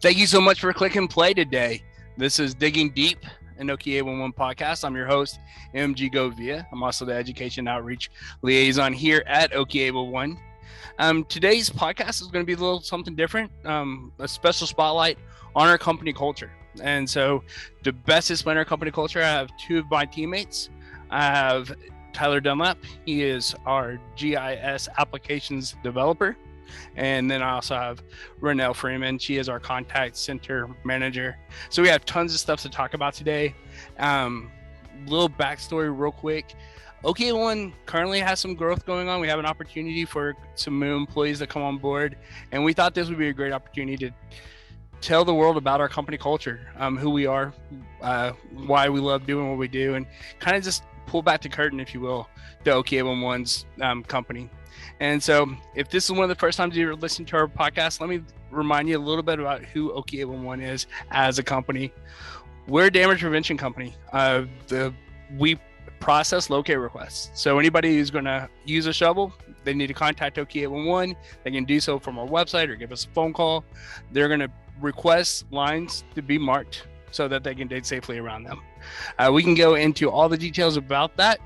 Thank you so much for clicking play today. This is Digging Deep, an Nokia 811 podcast. I'm your host, MG Govia. I'm also the Education Outreach Liaison here at Nokia 811. Today's podcast is going to be a little something different, a special spotlight on our company culture. And so to best explain our company culture, I have two of my teammates. I have Tyler Dunlap. He is our GIS applications developer. And then I also have Renelle Freeman. She is our contact center manager. So we have tons of stuff to talk about today. Little backstory real quick. OK1 currently has some growth going on. We have an opportunity for some new employees to come on board. And we thought this would be a great opportunity to tell the world about our company culture, who we are, why we love doing what we do, and kind of just pull back the curtain, if you will, to OK1's company. And so if this is one of the first times you're listening to our podcast, let me remind you a little bit about who OK1 is as a company. We're a damage prevention company. We process locate requests. So anybody who's going to use a shovel, they need to contact OK1. They can do so from our website or give us a phone call. They're going to request lines to be marked so that they can dig safely around them. We can go into all the details about that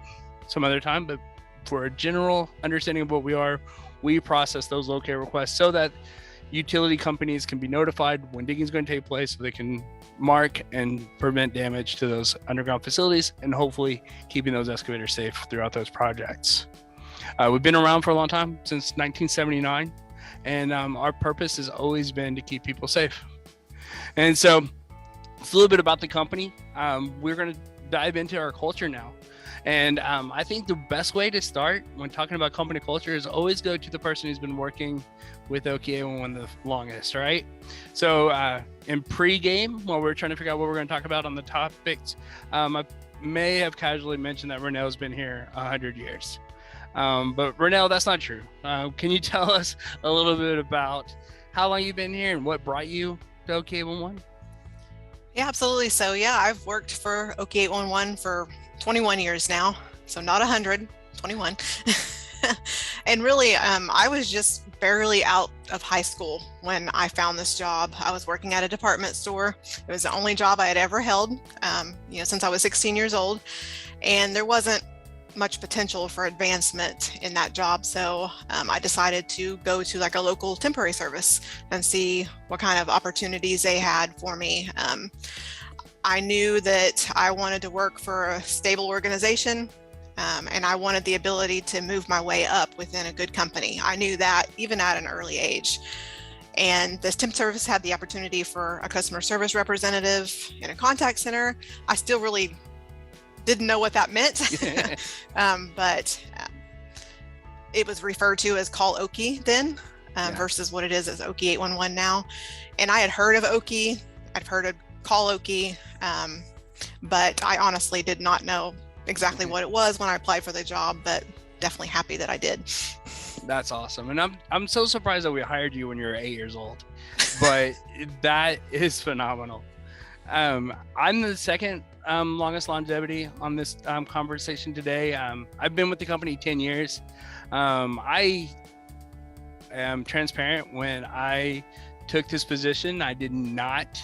some other time, but for a general understanding of what we are, we process those locate requests so that utility companies can be notified when digging is going to take place so they can mark and prevent damage to those underground facilities and hopefully keeping those excavators safe throughout those projects. We've been around for a long time, since 1979, and our purpose has always been to keep people safe. And so it's a little bit about the company. We're going to dive into our culture now. And I think the best way to start when talking about company culture is always go to the person who's been working with OK1 the longest, right? So in pre-game, while we're trying to figure out what we're going to talk about on the topics, I may have casually mentioned that Renelle's been here 100 years. But Renelle, that's not true. Can you tell us a little bit about how long you've been here and what brought you to OK1? Yeah, absolutely. So I've worked for OK811 for 21 years now. So not 100, 21. And really, I was just barely out of high school when I found this job. I was working at a department store. It was the only job I had ever held, since I was 16 years old. And there wasn't much potential for advancement in that job. So I decided to go to like a local temporary service and see what kind of opportunities they had for me. I knew that I wanted to work for a stable organization, and I wanted the ability to move my way up within a good company. I knew that even at an early age. And this temp service had the opportunity for a customer service representative in a contact center. I still really didn't know what that meant, but it was referred to as Call Okie then, versus what it is as Okie 811 now. And I had heard of Okie, I'd heard of Call Okie, but I honestly did not know exactly what it was when I applied for the job, but definitely happy that I did. That's awesome. And I'm so surprised that we hired you when you were 8 years old, but that is phenomenal. I'm the second longest longevity on this conversation today. I've been with the company 10 years. I am transparent. When I took this position, I did not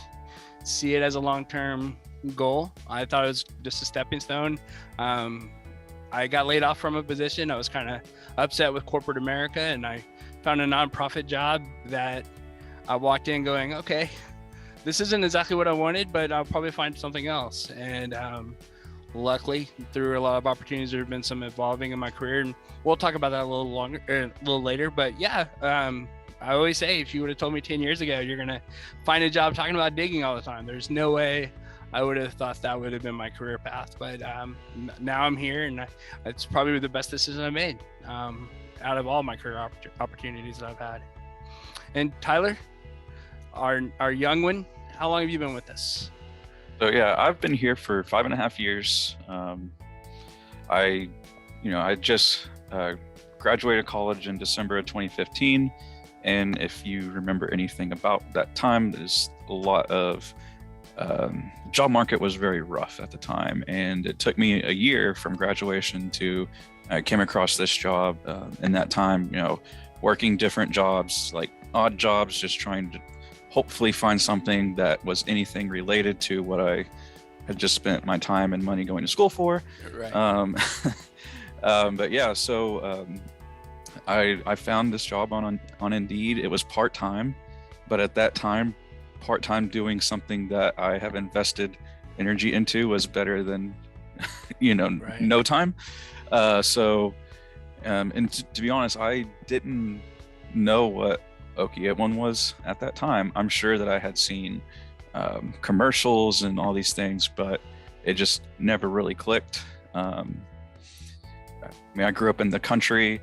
see it as a long-term goal. I thought it was just a stepping stone. I got laid off from a position. I was kind of upset with corporate America, and I found a nonprofit job that I walked in going, okay, this isn't exactly what I wanted, but I'll probably find something else. And luckily, through a lot of opportunities, there have been some evolving in my career, and we'll talk about that a little later. But I always say, if you would have told me 10 years ago, you're going to find a job talking about digging all the time, there's no way I would have thought that would have been my career path. But now I'm here, and it's probably the best decision I made out of all my career opportunities that I've had. And Tyler, our young one, how long have you been with us? So I've been here for 5.5 years. I just graduated college in December of 2015. And if you remember anything about that time, there's a lot of job market was very rough at the time. And it took me a year from graduation to I came across this job in that time, working different jobs, like odd jobs, just trying to hopefully find something that was anything related to what I had just spent my time and money going to school for. Right. But yeah, so I found this job on Indeed. It was part-time, but at that time, part-time doing something that I have invested energy into was better than, Right. no time. And to be honest, I didn't know what Okie81 was at that time. I'm sure that I had seen commercials and all these things, but it just never really clicked. I mean, I grew up in the country,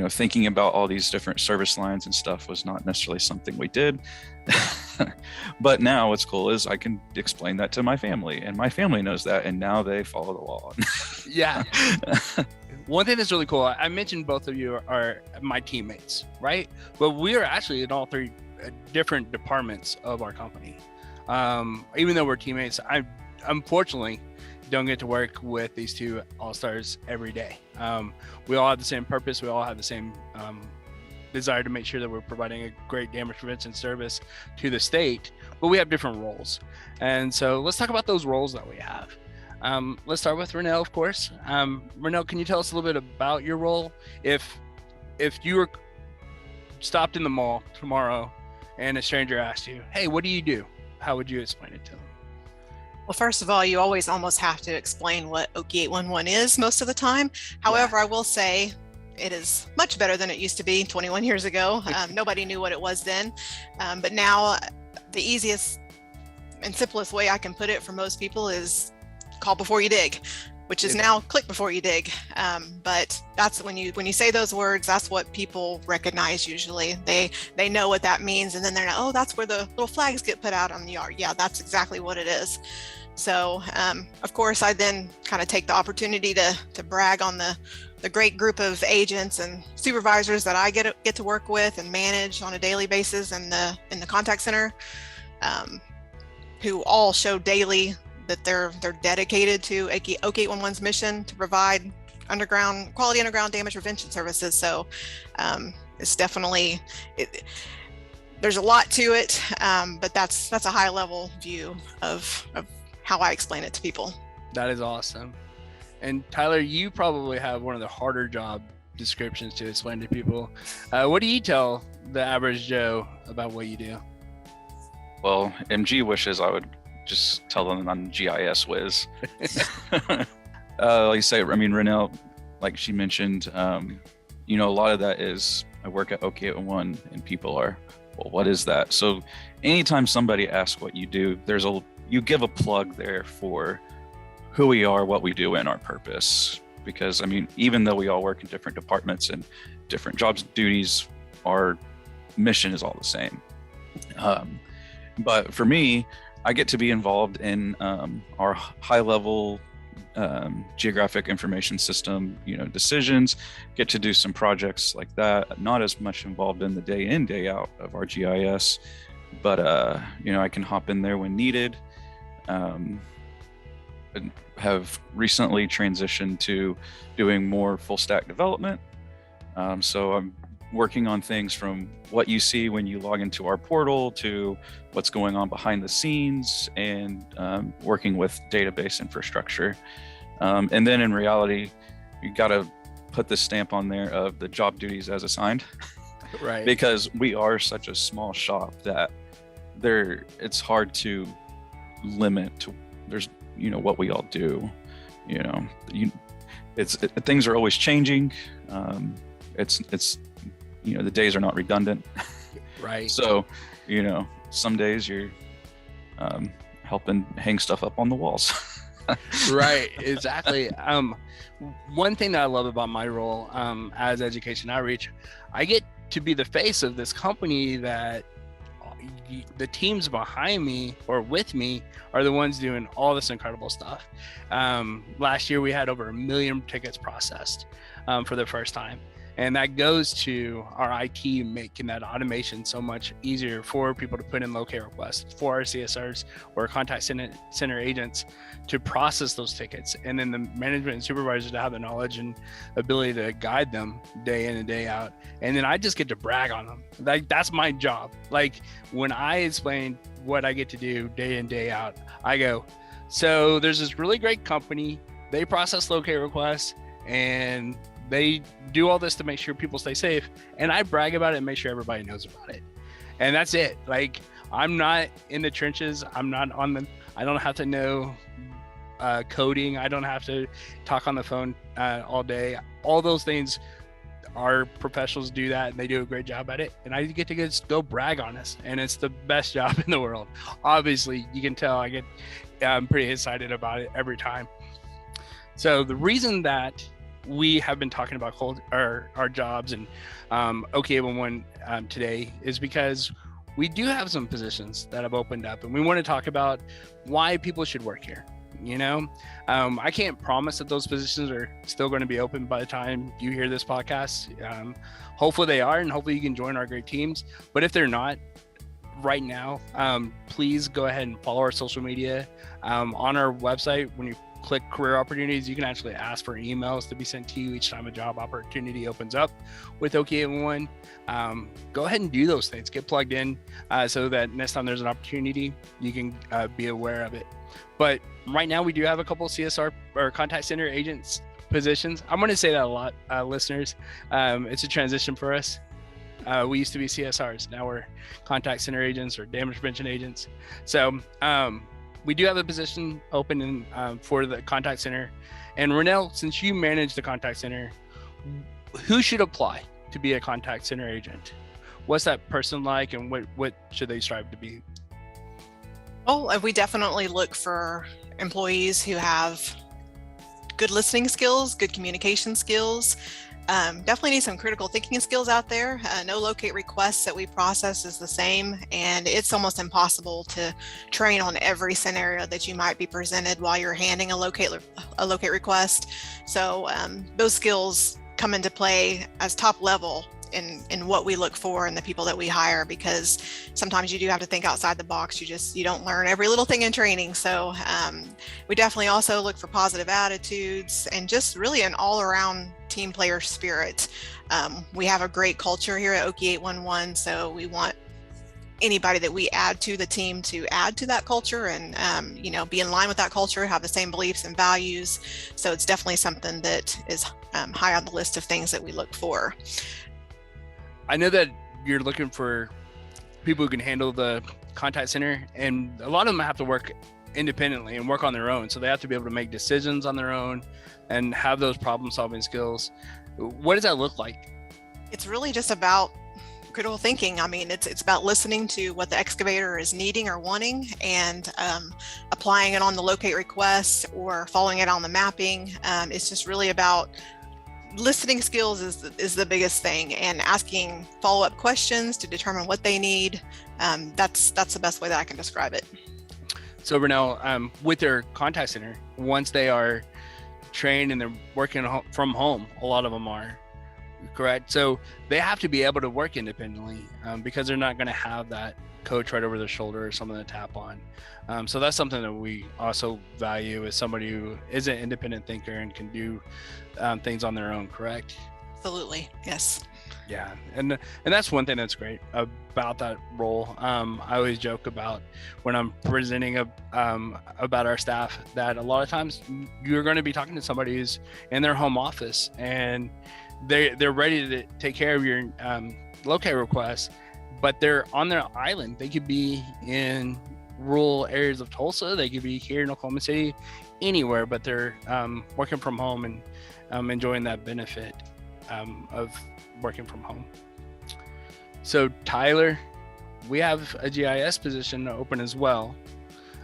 thinking about all these different service lines and stuff was not necessarily something we did. But now what's cool is I can explain that to my family, and my family knows that, and now they follow the law. Yeah. One thing that's really cool, I mentioned both of you are my teammates, right? But we are actually in all three different departments of our company. Even though we're teammates, I unfortunately don't get to work with these two all-stars every day. We all have the same purpose. We all have the same desire to make sure that we're providing a great damage prevention service to the state, but we have different roles. And so let's talk about those roles that we have. Let's start with Renell, of course. Renell, can you tell us a little bit about your role? If you were stopped in the mall tomorrow and a stranger asked you, hey, what do you do? How would you explain it to them? Well, first of all, you always almost have to explain what Okie811 is most of the time. However, I will say it is much better than it used to be 21 years ago. Nobody knew what it was then. But now the easiest and simplest way I can put it for most people is call before you dig, which is now click before you dig. But that's when you say those words, that's what people recognize usually. They know what that means, and then they're like, oh, that's where the little flags get put out on the yard. Yeah, that's exactly what it is. So of course, I then kind of take the opportunity to brag on the great group of agents and supervisors that I get to work with and manage on a daily basis in the contact center, who all show daily that they're dedicated to Okie811's mission to provide quality underground damage prevention services. So it's definitely there's a lot to it, but that's a high level view of how I explain it to people. That is awesome. And Tyler, you probably have one of the harder job descriptions to explain to people. What do you tell the average Joe about what you do? Well, MG wishes I would just tell them I'm GIS whiz. Like you say, I mean, Renell, like she mentioned, a lot of that is I work at Okie811 and people are, well, what is that? So anytime somebody asks what you do, you give a plug there for who we are, what we do, and our purpose. Because I mean, even though we all work in different departments and different jobs and duties, our mission is all the same. But for me, I get to be involved in our high-level geographic information system, decisions, get to do some projects like that. Not as much involved in the day in, day out of our GIS, but I can hop in there when needed. Have recently transitioned to doing more full stack development. So I'm working on things from what you see when you log into our portal to what's going on behind the scenes, and working with database infrastructure. And then in reality, you got to put the stamp on there of the job duties as assigned. Right. Because we are such a small shop that it's hard to limit to what we all do. Things are always changing. It's the days are not redundant. Right. So some days you're helping hang stuff up on the walls. Right, exactly. One thing that I love about my role as education outreach, I get to be the face of this company that the teams behind me or with me are the ones doing all this incredible stuff. Last year we had over 1 million tickets processed for the first time. And that goes to our IT making that automation so much easier for people to put in locate requests, for our CSRs or contact center agents to process those tickets, and then the management and supervisors to have the knowledge and ability to guide them day in and day out. And then I just get to brag on them. Like, that's my job. Like, when I explain what I get to do day in, day out, I go, so there's this really great company, they process locate requests and they do all this to make sure people stay safe, and I brag about it and make sure everybody knows about it. And that's it. Like, I'm not in the trenches. I'm not on the, I don't have to know coding. I don't have to talk on the phone all day. All those things, our professionals do that, and they do a great job at it. And I get to just go brag on us, and it's the best job in the world. Obviously, you can tell I'm pretty excited about it every time. So the reason that we have been talking about our jobs and OK811 today is because we do have some positions that have opened up, and we want to talk about why people should work here. You know, I can't promise that those positions are still going to be open by the time you hear this podcast. Hopefully they are, and hopefully you can join our great teams. But if they're not right now, please go ahead and follow our social media. On our website, when you click career opportunities, you can actually ask for emails to be sent to you each time a job opportunity opens up with OK811. Go ahead and do those things, get plugged in so that next time there's an opportunity, you can be aware of it. But right now we do have a couple of CSR or contact center agents positions. I'm going to say that a lot, listeners. It's a transition for us. We used to be CSRs. Now we're contact center agents or damage prevention agents. So we do have a position open for the contact center. And Renell, since you manage the contact center, who should apply to be a contact center agent? What's that person like, and what should they strive to be? Well, we definitely look for employees who have good listening skills, good communication skills. Definitely need some critical thinking skills out there. No locate requests that we process is the same, and it's almost impossible to train on every scenario that you might be presented while you're handing a locate request. So those skills come into play as top level in what we look for in the people that we hire, because sometimes you do have to think outside the box. You don't learn every little thing in training. So we definitely also look for positive attitudes and just really an all-around team player spirit. We have a great culture here at OK811, so we want anybody that we add to the team to add to that culture and be in line with that culture, have the same beliefs and values. So it's definitely something that is high on the list of things that we look for. I know that you're looking for people who can handle the contact center, and a lot of them have to work independently and work on their own. So they have to be able to make decisions on their own and have those problem solving skills. What does that look like? It's really just about critical thinking. I mean, it's about listening to what the excavator is needing or wanting, and applying it on the locate request or following it on the mapping. It's just really about listening skills is the biggest thing, and asking follow-up questions to determine what they need. That's the best way that I can describe it. So Renell, with their contact center, once they are trained and they're working from home, a lot of them are, correct? So they have to be able to work independently because they're not going to have that coach right over their shoulder or something to tap on. So that's something that we also value, as somebody who is an independent thinker and can do things on their own, correct? Absolutely, yes. Yeah, and that's one thing that's great about that role. I always joke about when I'm presenting about our staff that a lot of times you're going to be talking to somebody who's in their home office and they're ready to take care of your locate requests, but they're on their island. They could be in rural areas of Tulsa, they could be here in Oklahoma City, anywhere, but they're working from home and enjoying that benefit of working from home. So Tyler, we have a GIS position open as well.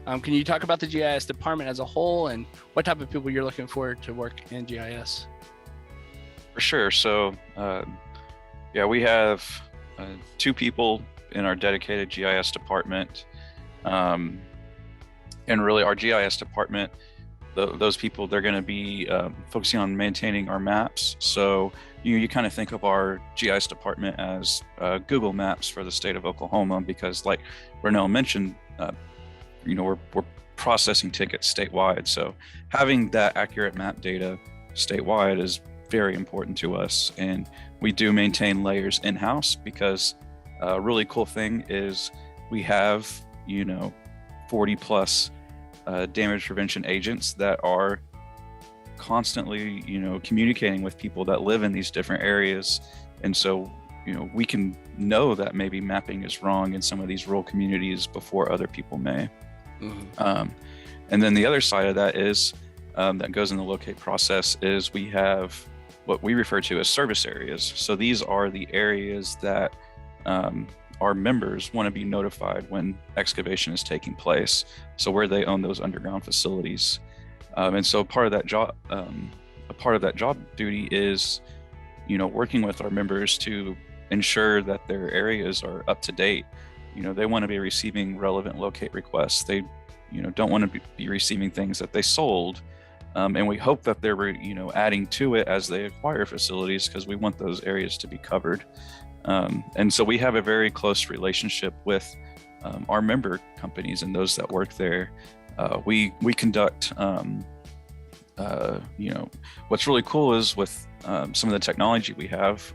Can you talk about the GIS department as a whole and what type of people you're looking for to work in GIS? For sure. So we have 2 people in our dedicated GIS department. And really our GIS department, those people, they're going to be focusing on maintaining our maps. So you kind of think of our GIS department as Google Maps for the state of Oklahoma, because like Ronell mentioned, we're processing tickets statewide. So having that accurate map data statewide is very important to us. And we do maintain layers in-house, because a really cool thing is we have, 40 plus damage prevention agents that are constantly, communicating with people that live in these different areas. And so, we can know that maybe mapping is wrong in some of these rural communities before other people may. Mm-hmm. And then the other side of that is that goes in the locate process is we have what we refer to as service areas. So these are the areas that our members want to be notified when excavation is taking place. So where they own those underground facilities. And so part of that job duty is, working with our members to ensure that their areas are up to date. They want to be receiving relevant locate requests. They, don't want to be receiving things that they sold. And we hope that they're, adding to it as they acquire facilities, because we want those areas to be covered. And so we have a very close relationship with our member companies and those that work there. We conduct, what's really cool is with some of the technology we have,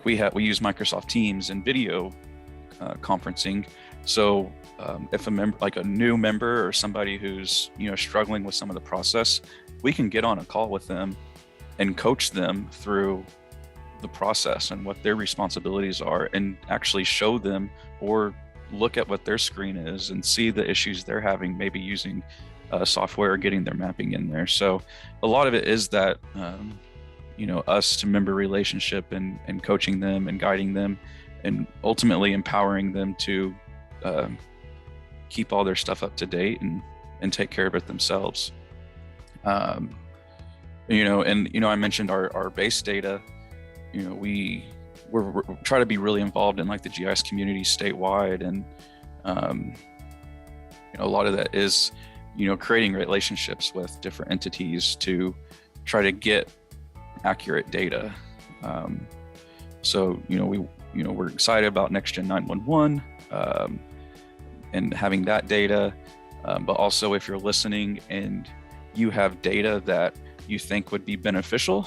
we use Microsoft Teams and video conferencing. So if a member, like a new member or somebody who's, struggling with some of the process, we can get on a call with them and coach them through the process and what their responsibilities are, and actually show them or look at what their screen is and see the issues they're having, maybe using software or getting their mapping in there. So a lot of it is that, us to member relationship and coaching them and guiding them, and ultimately empowering them to keep all their stuff up to date and take care of it themselves. I mentioned our base data. We're try to be really involved in like the GIS community statewide, and a lot of that is creating relationships with different entities to try to get accurate data. We're excited about NextGen 911 and having that data, but also if you're listening and you have data that you think would be beneficial,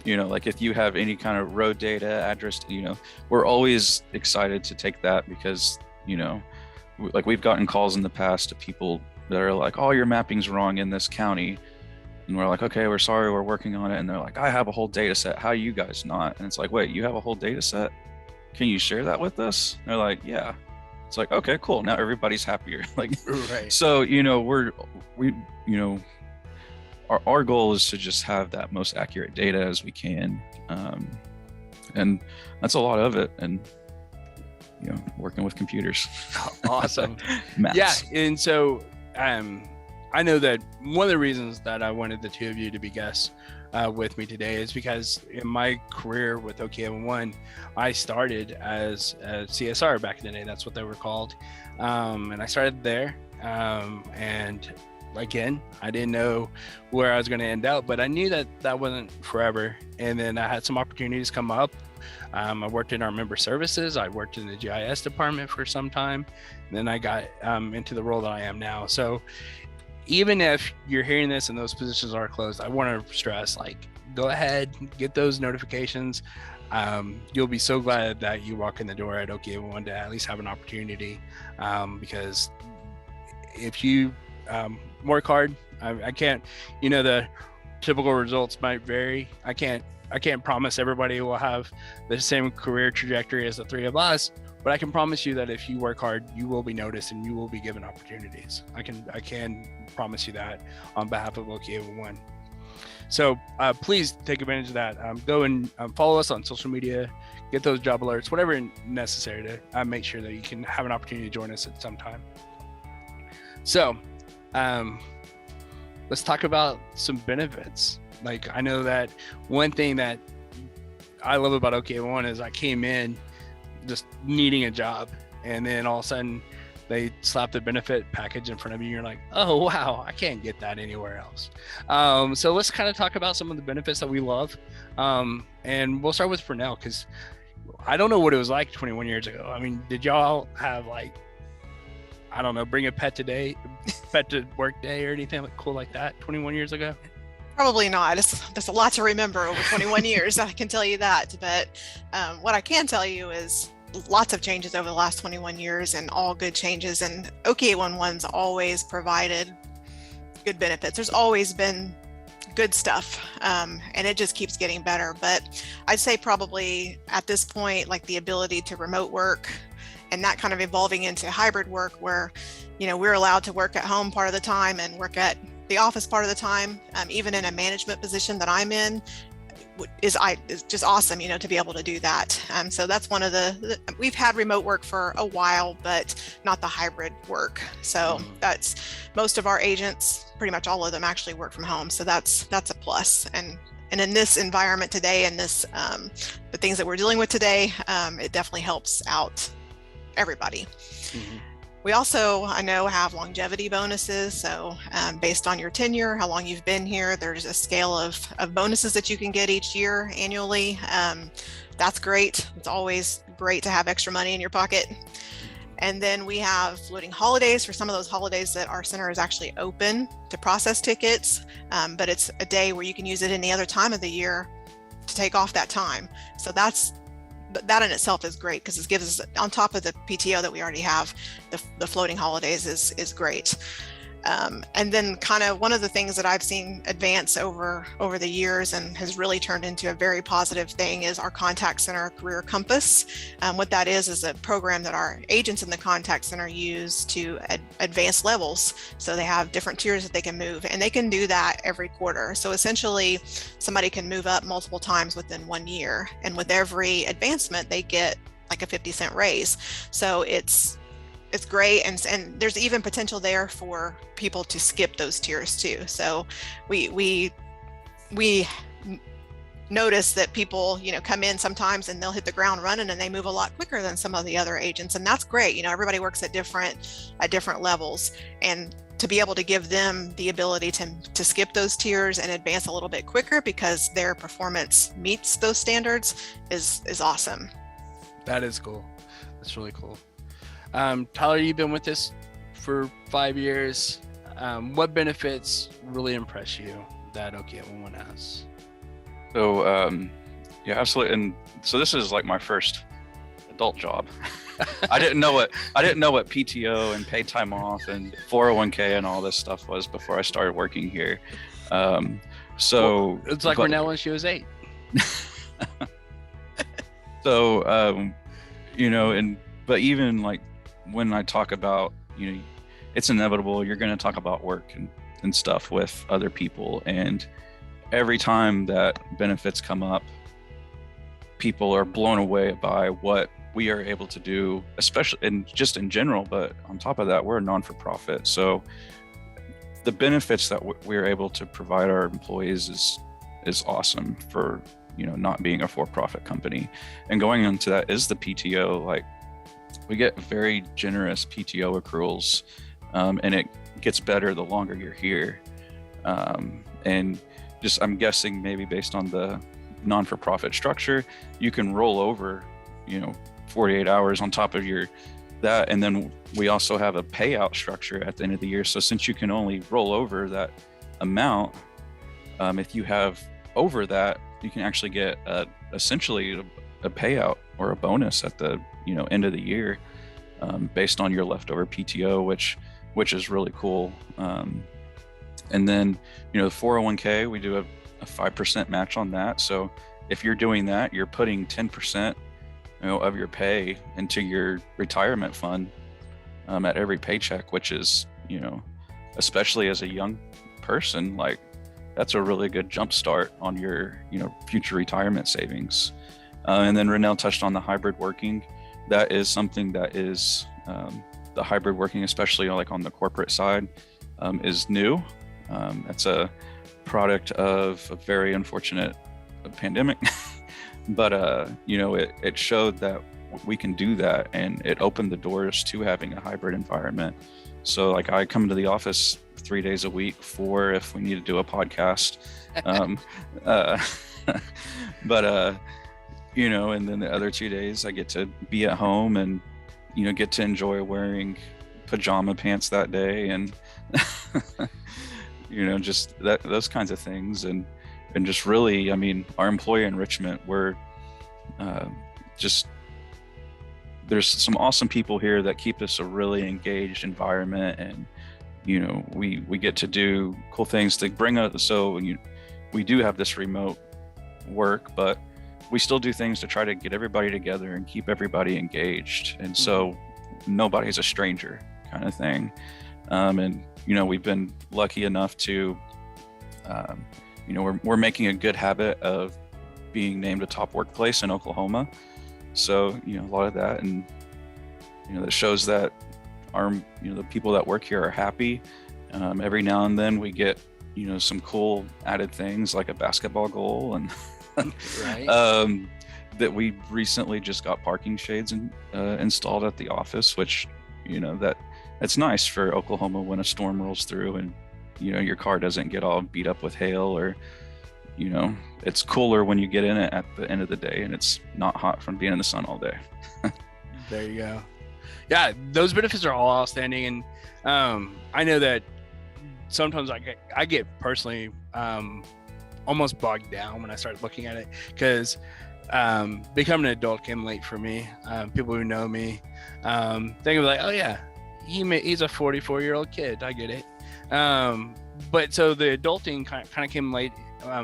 like if you have any kind of road data, address, we're always excited to take that, because, we've gotten calls in the past to people that are like, oh, your mapping's wrong in this county. And we're like, okay, we're sorry, we're working on it. And they're like, I have a whole data set. How you guys not? And it's like, wait, you have a whole data set? Can you share that with us? And they're like, yeah. It's like, okay, cool. Now everybody's happier. Right. So, our goal is to just have that most accurate data as we can. And that's a lot of it. And, working with computers. Awesome. Maps. Yeah. And so, I know that one of the reasons that I wanted the two of you to be guests with me today is because in my career with OK811, I started as a CSR back in the day. That's what they were called. And I started there. And again, I didn't know where I was going to end up, but I knew that that wasn't forever. And then I had some opportunities come up. I worked in our member services. I worked in the GIS department for some time. And then I got into the role that I am now. So even if you're hearing this and those positions are closed, I want to stress, go ahead, get those notifications. You'll be so glad that you walk in the door at OK811 to at least have an opportunity, because if you work hard, I can't, the typical results might vary. I can't promise everybody will have the same career trajectory as the three of us, but I can promise you that if you work hard, you will be noticed and you will be given opportunities. I can promise you that on behalf of OK811. So please take advantage of that. Go and follow us on social media, get those job alerts, whatever necessary to make sure that you can have an opportunity to join us at some time. So let's talk about some benefits. I know that one thing that I love about OK811 is I came in just needing a job, and then all of a sudden they slap the benefit package in front of you. You're like, oh, wow, I can't get that anywhere else. So let's kind of talk about some of the benefits that we love. And we'll start with Fernell, because I don't know what it was like 21 years ago. I mean, did y'all have like, I don't know, bring a pet to work day or anything cool like that 21 years ago? Probably not. There's a lot to remember over 21 years. I can tell you that. But what I can tell you is lots of changes over the last 21 years, and all good changes. And OKI 811's always provided good benefits. There's always been good stuff, and it just keeps getting better. But I'd say probably at this point, like the ability to remote work, and that kind of evolving into hybrid work, where we're allowed to work at home part of the time and work at the office part of the time, even in a management position that I'm in, is just awesome, to be able to do that. So that's one of we've had remote work for a while, but not the hybrid work. So that's most of our agents, pretty much all of them actually work from home. So that's a plus. And in this environment today, and the things that we're dealing with today, it definitely helps out everybody. We also, I know, have longevity bonuses. So based on your tenure, how long you've been here, there's a scale of bonuses that you can get each year annually. That's great. It's always great to have extra money in your pocket. And then we have floating holidays for some of those holidays that our center is actually open to process tickets, but it's a day where you can use it any other time of the year to take off that time. So that in itself is great, because it gives us, on top of the PTO that we already have, the floating holidays is great. And then kind of one of the things that I've seen advance over the years and has really turned into a very positive thing is our contact center career compass. What that is a program that our agents in the contact center use to advance levels. So they have different tiers that they can move, and they can do that every quarter. So essentially somebody can move up multiple times within 1 year, and with every advancement they get like a 50-cent raise. So it's great, and there's even potential there for people to skip those tiers too. So we notice that people come in sometimes and they'll hit the ground running, and they move a lot quicker than some of the other agents, and that's great. Everybody works at different levels, and to be able to give them the ability to skip those tiers and advance a little bit quicker because their performance meets those standards is awesome. That is cool. That's really cool. Tyler, you've been with us for 5 years. What benefits really impress you that OKI 811 has? So, yeah, absolutely. And so this is like my first adult job. I didn't know what PTO and paid time off and 401k and all this stuff was before I started working here. It's like Renelle when she was 8. So, but even like when I talk about, it's inevitable, you're going to talk about work and stuff with other people. And every time that benefits come up, people are blown away by what we are able to do, especially in general. But on top of that, we're a non-for-profit. So the benefits that we're able to provide our employees is awesome for, not being a for-profit company. And going into that is the PTO. Like, we get very generous PTO accruals, and it gets better the longer you're here. And just, I'm guessing maybe based on the non-for-profit structure, you can roll over, 48 hours on top of that. And then we also have a payout structure at the end of the year. So since you can only roll over that amount, if you have over that, you can actually get essentially a payout or a bonus at the end of the year, based on your leftover PTO, which is really cool. And then the 401k, we do a 5% match on that. So if you're doing that, you're putting 10% of your pay into your retirement fund at every paycheck, which is, especially as a young person, like, that's a really good jump start on your future retirement savings. And then Renelle touched on the hybrid working. That is something that is the hybrid working, especially like on the corporate side, is new. It's a product of a very unfortunate pandemic, but it showed that we can do that, and it opened the doors to having a hybrid environment. So like I come to the office 3 days a week, 4 if we need to do a podcast. But you know, and then the other 2 days I get to be at home and, you know, get to enjoy wearing pajama pants that day, and you know, just those kinds of things. And just really, I mean, our employee enrichment, we're just, there's some awesome people here that keep us a really engaged environment. And, you know, we get to do cool things to bring us. So we do have this remote work, but we still do things to try to get everybody together and keep everybody engaged. And so nobody's a stranger, kind of thing. And, you know, we've been lucky enough to, you know, we're making a good habit of being named a top workplace in Oklahoma. So, you know, a lot of that, and, you know, that shows that our, you know, the people that work here are happy. Every now and then we get, you know, some cool added things like a basketball goal, and right. That we recently just got parking shades installed at the office, which, you know, that's nice for Oklahoma when a storm rolls through and, you know, your car doesn't get all beat up with hail, or, you know, it's cooler when you get in it at the end of the day and it's not hot from being in the sun all day. There you go. Yeah, those benefits are all outstanding. And I know that sometimes I get personally almost bogged down when I start looking at it, because becoming an adult came late for me. People who know me think of like, oh yeah, he's a 44-year-old kid. I get it. But so the adulting kind of came late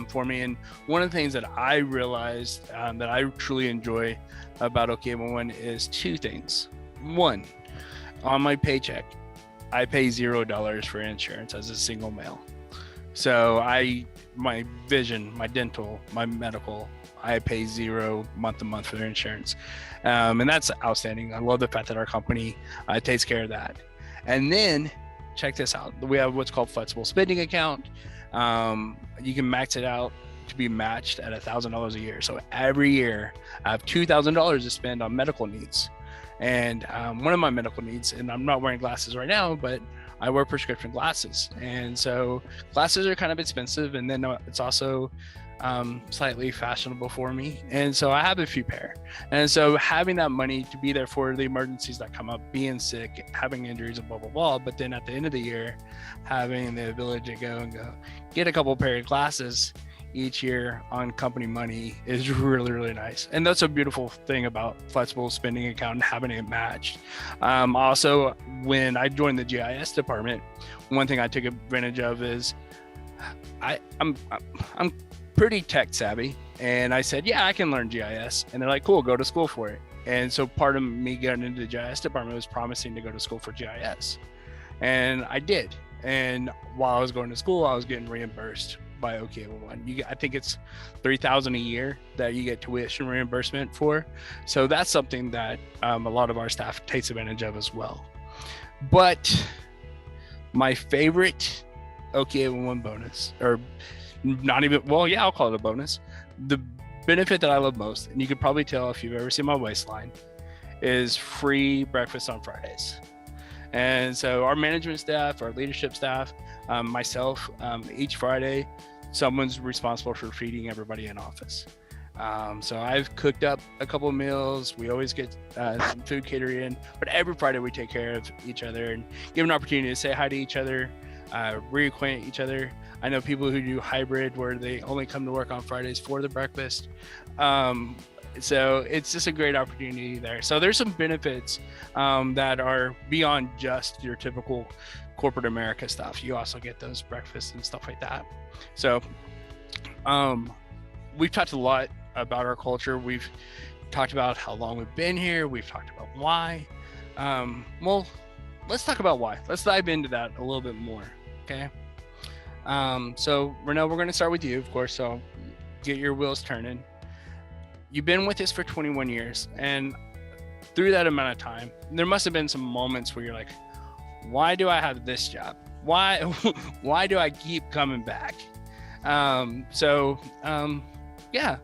for me. And one of the things that I realized that I truly enjoy about OK811 is 2 things. One, on my paycheck, I pay $0 for insurance as a single male. So my vision, my dental, my medical, I pay $0 month to month for their insurance. And that's outstanding. I love the fact that our company takes care of that. And then check this out. We have what's called flexible spending account. You can max it out to be matched at $1,000 a year. So every year I have $2,000 to spend on medical needs. And one of my medical needs, and I'm not wearing glasses right now, but I wear prescription glasses. And so glasses are kind of expensive. And then it's also slightly fashionable for me. And so I have a few pair. And so having that money to be there for the emergencies that come up, being sick, having injuries and blah, blah, blah. But then at the end of the year, having the ability to go get a couple pair of glasses each year on company money is really, really nice. And that's a beautiful thing about flexible spending account and having it matched. Also, when I joined the GIS department, one thing I took advantage of is I'm pretty tech savvy. And I said, yeah, I can learn GIS. And they're like, cool, go to school for it. And so part of me getting into the GIS department was promising to go to school for GIS. And I did. And while I was going to school, I was getting reimbursed by OK811. I think it's $3,000 a year that you get tuition reimbursement for. So that's something that a lot of our staff takes advantage of as well. But my favorite OK811 bonus, or not even, well, yeah, I'll call it a bonus. The benefit that I love most, and you could probably tell if you've ever seen my waistline, is free breakfast on Fridays. And so our management staff, our leadership staff, myself, each Friday, someone's responsible for feeding everybody in office. So I've cooked up a couple of meals. We always get some food catered in, but every Friday we take care of each other and give an opportunity to say hi to each other, reacquaint each other. I know people who do hybrid where they only come to work on Fridays for the breakfast. So it's just a great opportunity there. So there's some benefits that are beyond just your typical corporate America stuff. You also get those breakfasts and stuff like that. So we've talked a lot about our culture. We've talked about how long we've been here. We've talked about why. Well, let's talk about why. Let's dive into that a little bit more. Okay. So Renell, we're going to start with you, of course. So get your wheels turning. You've been with us for 21 years, and through that amount of time, there must have been some moments where you're like, why do I have this job? Why do I keep coming back? Yeah,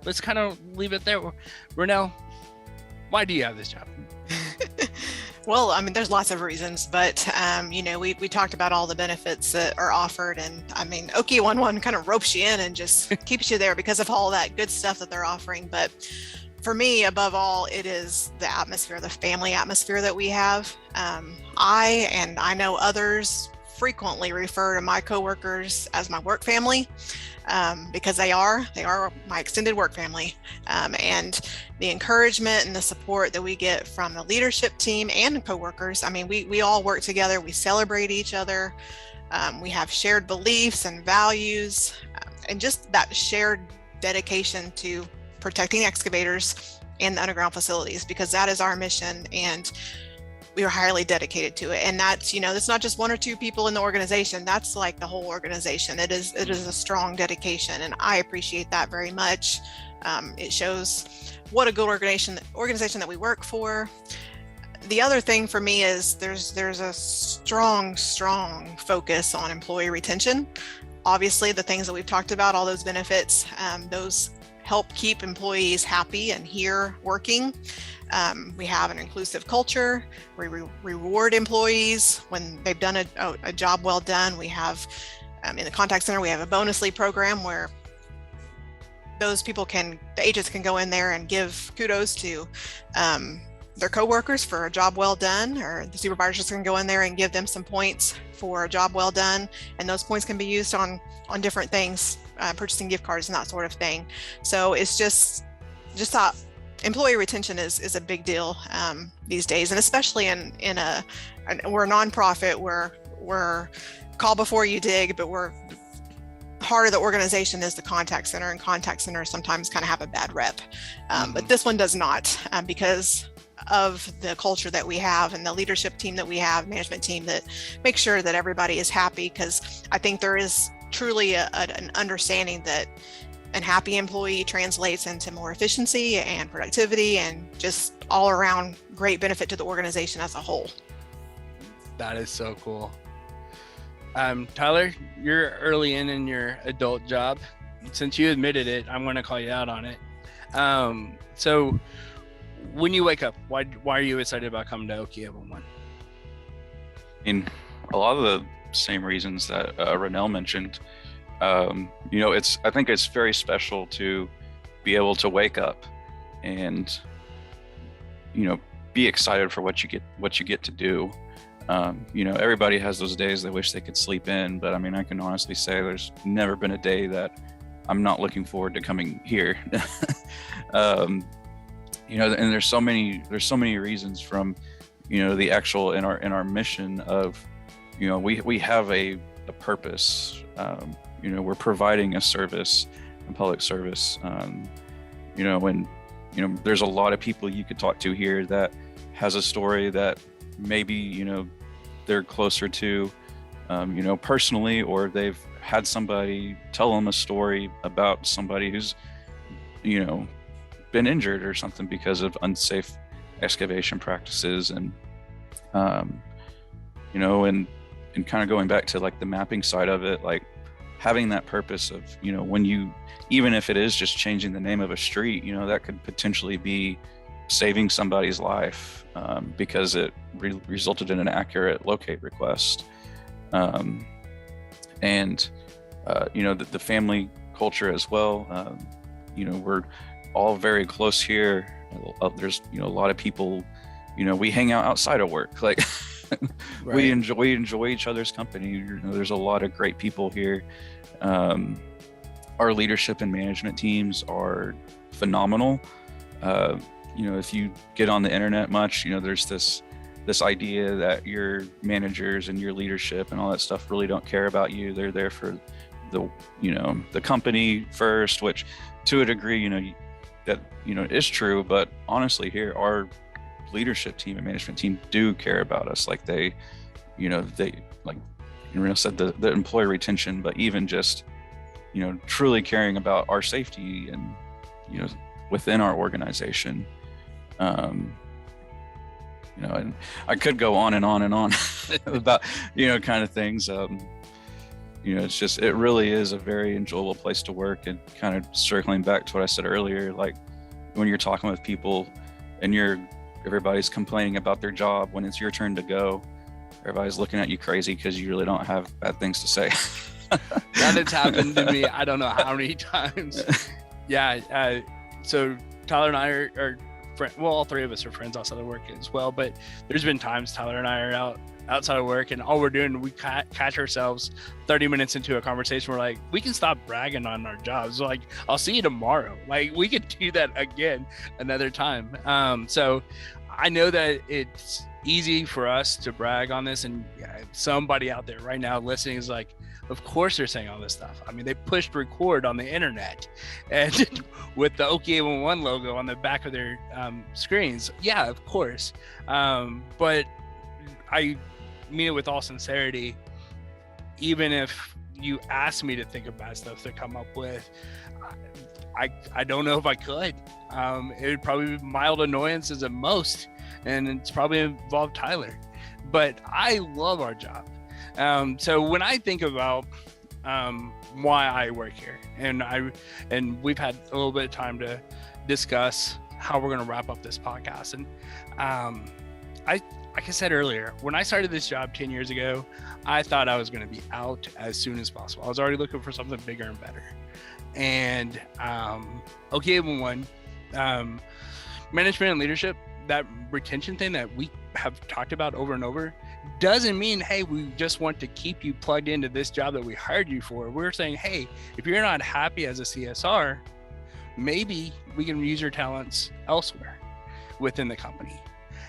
let's kind of leave it there. Renell, Why do you have this job? Well, I mean, there's lots of reasons, but we talked about all the benefits that are offered, and I mean, OKA 1-1 kind of ropes you in and just keeps you there because of all that good stuff that they're offering. But for me, above all, it is the atmosphere, the family atmosphere that we have. I know others frequently refer to my coworkers as my work family. Because they are my extended work family, and the encouragement and the support that we get from the leadership team and coworkers. I mean, we all work together. We celebrate each other. We have shared beliefs and values, and just that shared dedication to protecting excavators and the underground facilities, because that is our mission, and we are highly dedicated to it. And that's, it's not just one or two people in the organization. That's like the whole organization. It is a strong dedication, and I appreciate that very much. It shows what a good organization that we work for. The other thing for me is there's a strong focus on employee retention. Obviously, the things that we've talked about, all those benefits, those help keep employees happy and here working. We have an inclusive culture. We reward employees when they've done a job well done. We have, in the contact center, we have a bonus lead program where the agents can go in there and give kudos to their coworkers for a job well done, or the supervisors can go in there and give them some points for a job well done. And those points can be used on different things, purchasing gift cards and that sort of thing. So it's just that employee retention is a big deal these days, and especially we're a nonprofit. We're call before you dig, but we're heart of the organization is the contact center, and contact centers sometimes kind of have a bad rep, but this one does not, because of the culture that we have and the leadership team that we have, management team, that makes sure that everybody is happy. Because I think there is truly an understanding that an happy employee translates into more efficiency and productivity and just all around great benefit to the organization as a whole. That is so cool. Tyler, you're early in your adult job. Since you admitted it, I'm going to call you out on it. So when you wake up, why are you excited about coming to OKA 1-1? I mean, a lot of the same reasons that Ronell mentioned. I think it's very special to be able to wake up and, be excited for what you get to do. Everybody has those days they wish they could sleep in, but I mean, I can honestly say there's never been a day that I'm not looking forward to coming here. And there's so many reasons, from, the actual in our mission of, we have a purpose. We're providing a service, a public service. There's a lot of people you could talk to here that has a story that maybe, they're closer to, personally, or they've had somebody tell them a story about somebody who's, been injured or something because of unsafe excavation practices. And, and kind of going back to like the mapping side of it, like having that purpose of, even if it is just changing the name of a street, that could potentially be saving somebody's life because it resulted in an accurate locate request. The family culture as well. We're all very close here. There's, a lot of people, we hang out outside of work. Like right. we enjoy each other's company. There's a lot of great people here. Our leadership and management teams are phenomenal. If you get on the internet much, there's this idea that your managers and your leadership and all that stuff really don't care about you. They're there for the company first, which to a degree, that is true. But honestly, here our leadership team and management team do care about us. Like they like Reno said, the employee retention, but even just truly caring about our safety and within our organization. And I could go on and on and on about kind of things. It really is a very enjoyable place to work. And kind of circling back to what I said earlier, like when you're talking with people, and everybody's complaining about their job when it's your turn to go. Everybody's looking at you crazy because you really don't have bad things to say. That has happened to me. I don't know how many times. Yeah. So Tyler and I are friends. Well, all three of us are friends outside of work as well. But there's been times Tyler and I are outside of work, and all we're doing, we catch ourselves 30 minutes into a conversation. We're like, we can stop bragging on our jobs. Like, I'll see you tomorrow. Like, we could do that again another time. So I know that it's easy for us to brag on this, and somebody out there right now listening is like, of course they're saying all this stuff. I mean, they pushed record on the internet and with the OK811 logo on the back of their screens. Yeah, of course. But I mean it with all sincerity. Even if you asked me to think of bad stuff to come up with, I don't know if I could. It would probably be mild annoyances at most, and it's probably involved Tyler. But I love our job. So when I think about why I work here, and we've had a little bit of time to discuss how we're going to wrap up this podcast. And like I said earlier, when I started this job 10 years ago, I thought I was going to be out as soon as possible. I was already looking for something bigger and better. And OK811, management and leadership, that retention thing that we have talked about over and over, doesn't mean, hey, we just want to keep you plugged into this job that we hired you for. We're saying, hey, if you're not happy as a CSR, maybe we can use your talents elsewhere within the company.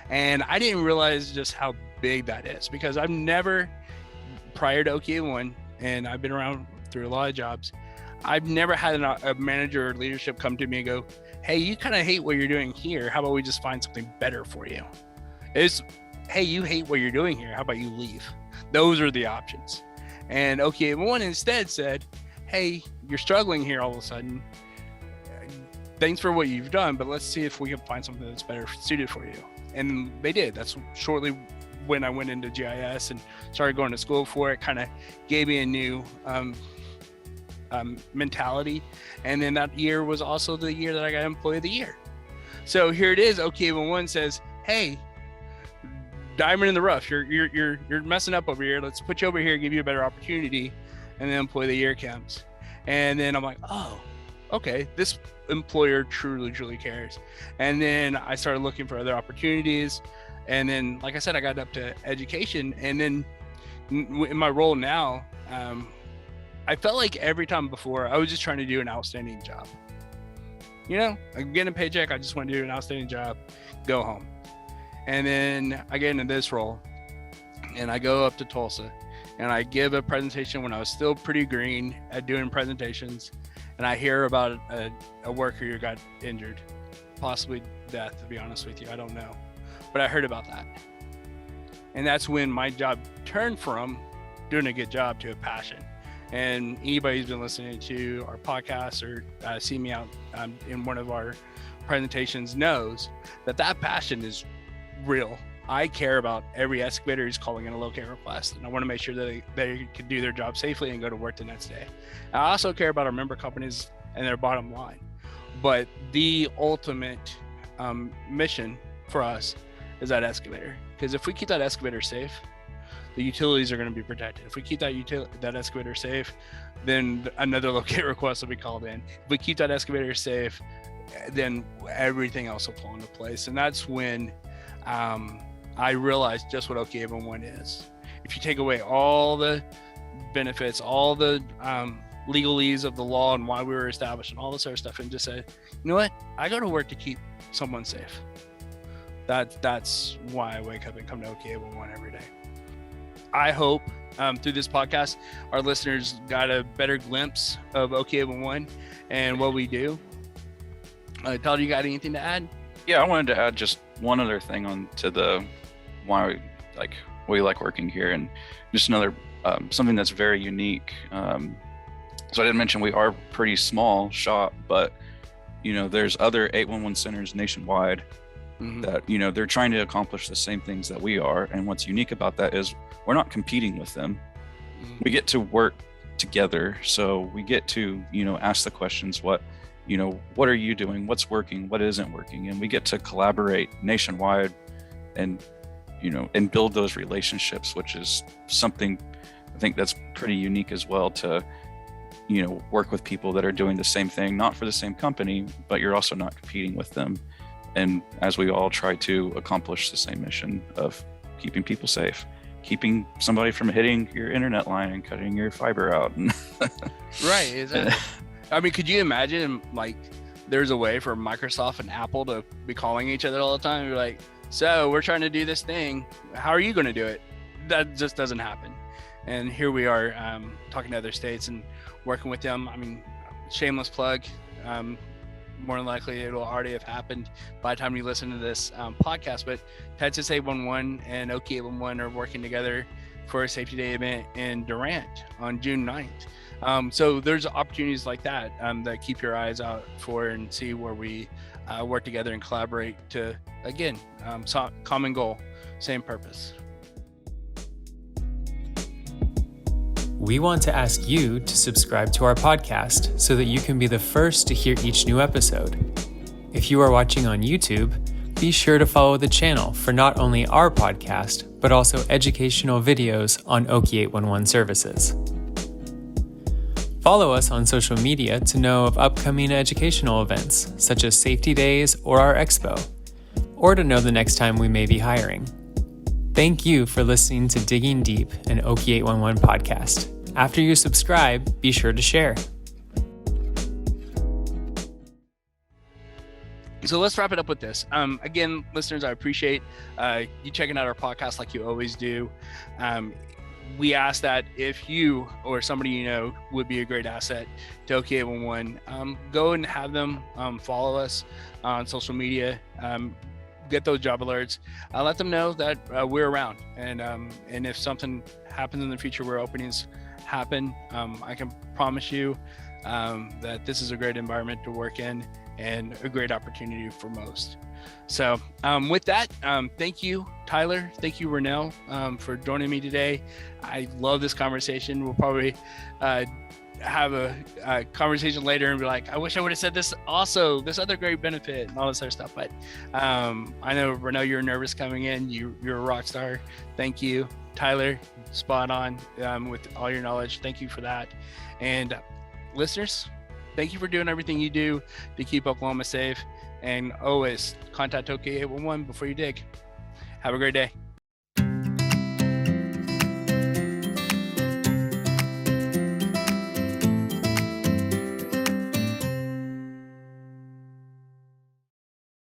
And I didn't realize just how big that is, because I've never, prior to OK811, and I've been around through a lot of jobs, I've never had a manager or leadership come to me and go, hey, you kind of hate what you're doing here. How about we just find something better for you? It's, hey, you hate what you're doing here. How about you leave? Those are the options. And OK811 instead said, hey, you're struggling here all of a sudden. Thanks for what you've done, but let's see if we can find something that's better suited for you. And they did. That's shortly when I went into GIS and started going to school for it. Kind of gave me a new mentality. And then that year was also the year that I got Employee of the Year. So here it is. OK811 says, hey, diamond in the rough. You're messing up over here. Let's put you over here, give you a better opportunity. And then Employee of the Year comes. And then I'm like, oh, okay, this employer truly cares. And then I started looking for other opportunities. And then, like I said, I got up to education. And then in my role now, I felt like every time before, I was just trying to do an outstanding job. You know, I'm getting a paycheck. I just want to do an outstanding job, go home. And then I get into this role and I go up to Tulsa and I give a presentation when I was still pretty green at doing presentations. And I hear about a worker who got injured, possibly death, to be honest with you. I don't know. But I heard about that. And that's when my job turned from doing a good job to a passion. And anybody who's been listening to our podcast or see me out in one of our presentations knows that passion is real. I care about every excavator who's calling in a locate request, and I want to make sure that they can do their job safely and go to work the next day. I also care about our member companies and their bottom line. But the ultimate mission for us is that excavator. Because if we keep that excavator safe, the utilities are going to be protected. If we keep that excavator safe, then another locate request will be called in. If we keep that excavator safe, then everything else will fall into place. And that's when I realized just what OK811 is. If you take away all the benefits, all the legalese of the law and why we were established and all this other stuff, and just say, you know what, I go to work to keep someone safe. That's why I wake up and come to OK811 every day. I hope through this podcast, our listeners got a better glimpse of OK811 and what we do. Tyler, you got anything to add? Yeah, I wanted to add just one other thing on to the why we like working here, and just another something that's very unique. So I didn't mention we are pretty small shop, but there's other 811 centers nationwide that they're trying to accomplish the same things that we are. And what's unique about that is we're not competing with them. We get to work together, so we get to ask the questions what what are you doing? What's working? What isn't working? And we get to collaborate nationwide and, and build those relationships, which is something I think that's pretty unique as well, to, work with people that are doing the same thing, not for the same company, but you're also not competing with them. And as we all try to accomplish the same mission of keeping people safe, keeping somebody from hitting your internet line and cutting your fiber out. Right. Exactly. I mean, could you imagine like there's a way for Microsoft and Apple to be calling each other all the time? You're like, so we're trying to do this thing. How are you going to do it? That just doesn't happen. And here we are talking to other states and working with them. I mean, shameless plug. More than likely it'll already have happened by the time you listen to this podcast, but Texas 811 and Okie 811 are working together for a Safety Day event in Durant on June 9th. So there's opportunities like that that keep your eyes out for, and see where we work together and collaborate to, again, common goal, same purpose. We want to ask you to subscribe to our podcast so that you can be the first to hear each new episode. If you are watching on YouTube, be sure to follow the channel for not only our podcast, but also educational videos on Okie 811 services. Follow us on social media to know of upcoming educational events, such as Safety Days or our Expo, or to know the next time we may be hiring. Thank you for listening to Digging Deep, an Okie 811 podcast. After you subscribe, be sure to share. So let's wrap it up with this. Again, listeners, I appreciate you checking out our podcast like you always do. We ask that if you or somebody you know would be a great asset to Okie 811, go and have them follow us on social media. Get those job alerts. Let them know that we're around, and if something happens in the future where openings happen, I can promise you that this is a great environment to work in and a great opportunity for most. So with that, thank you, Tyler. Thank you, Renell, for joining me today. I love this conversation. We'll probably have a conversation later and be like, I wish I would have said this also, this other great benefit and all this other stuff. But I know, Renell, you're nervous coming in. You're a rock star. Thank you. Tyler, spot on with all your knowledge. Thank you for that. And listeners, thank you for doing everything you do to keep Oklahoma safe. And always contact Okie 811 before you dig. Have a great day.